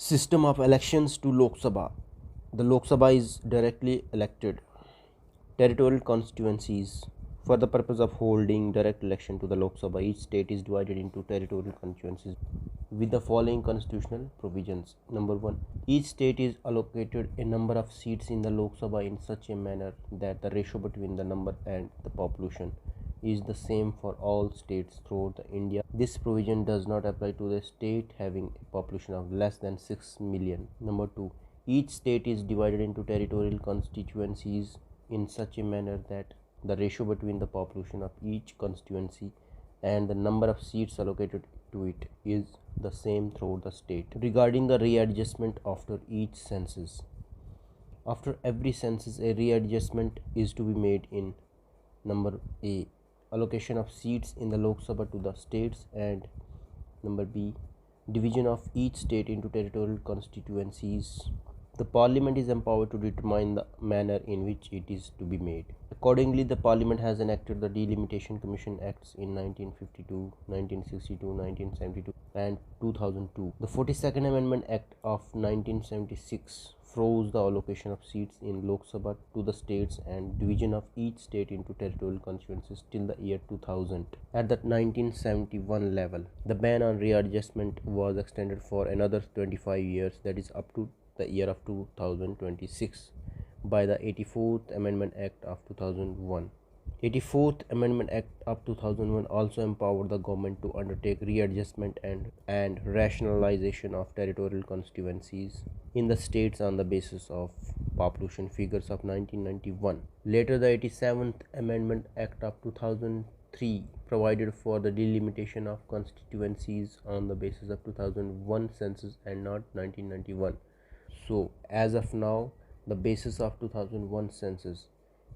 System of elections to Lok Sabha. The Lok Sabha is directly elected. Territorial constituencies. For the purpose of holding direct election to the Lok Sabha, each state is divided into territorial constituencies with the following constitutional provisions. Number 1. Each state is allocated a number of seats in the Lok Sabha in such a manner that the ratio between the number and the population is the same for all states throughout India. This provision does not apply to the state having a population of less than 6 million. Number 2. Each state is divided into territorial constituencies in such a manner that the ratio between the population of each constituency and the number of seats allocated to it is the same throughout the state. Regarding the readjustment after each census. After every census, a readjustment is to be made in number A. Allocation of seats in the Lok Sabha to the states, and number B. Division of each state into territorial constituencies. The Parliament is empowered to determine the manner in which it is to be made. Accordingly, the Parliament has enacted the Delimitation Commission Acts in 1952, 1962, 1972 and 2002. The 42nd Amendment Act of 1976 froze the allocation of seats in Lok Sabha to the states and division of each state into territorial constituencies till the year 2000. At the 1971 level, the ban on readjustment was extended for another 25 years, that is up to the year of 2026, by the 84th Amendment Act of 2001. 84th Amendment Act of 2001 also empowered the government to undertake readjustment and rationalization of territorial constituencies in the states on the basis of population figures of 1991. Later, the 87th Amendment Act of 2003 provided for the delimitation of constituencies on the basis of 2001 census and not 1991. So, as of now, the basis of 2001 census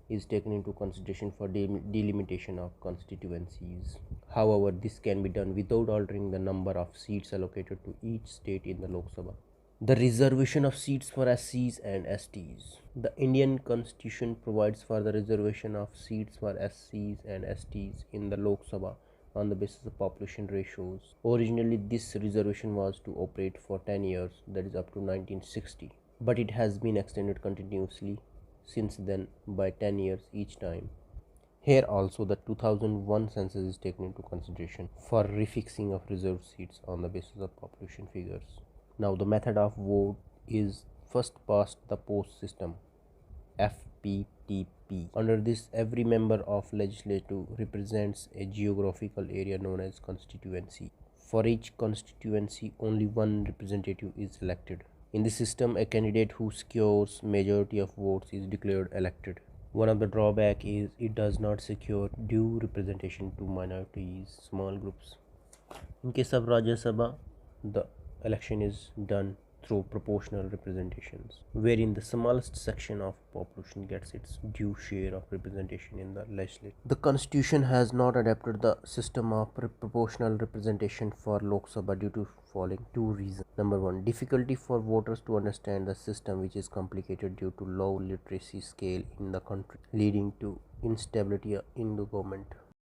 is taken into consideration for delimitation of constituencies. However, this can be done without altering the number of seats allocated to each state in the Lok Sabha. The reservation of seats for SCs and STs. The Indian Constitution provides for the reservation of seats for SCs and STs in the Lok Sabha on the basis of population ratios. Originally, this reservation was to operate for 10 years, that is up to 1960, but it has been extended continuously since then by 10 years each time. Here also the 2001 census is taken into consideration for refixing of reserved seats on the basis of population figures. Now the method of vote is first past the post system, FPTP. Under this, every member of legislature represents a geographical area known as constituency. For each constituency, only one representative is elected. In this system, a candidate who secures majority of votes is declared elected. One of the drawbacks is it does not secure due representation to minorities, small groups. In case of Rajya Sabha, the election is done through proportional representations, wherein the smallest section of population gets its due share of representation in the legislature. The Constitution has not adapted the system of proportional representation for Lok Sabha due to following two reasons. Number 1, difficulty for voters to understand the system, which is complicated due to low literacy scale in the country, leading to instability in the government.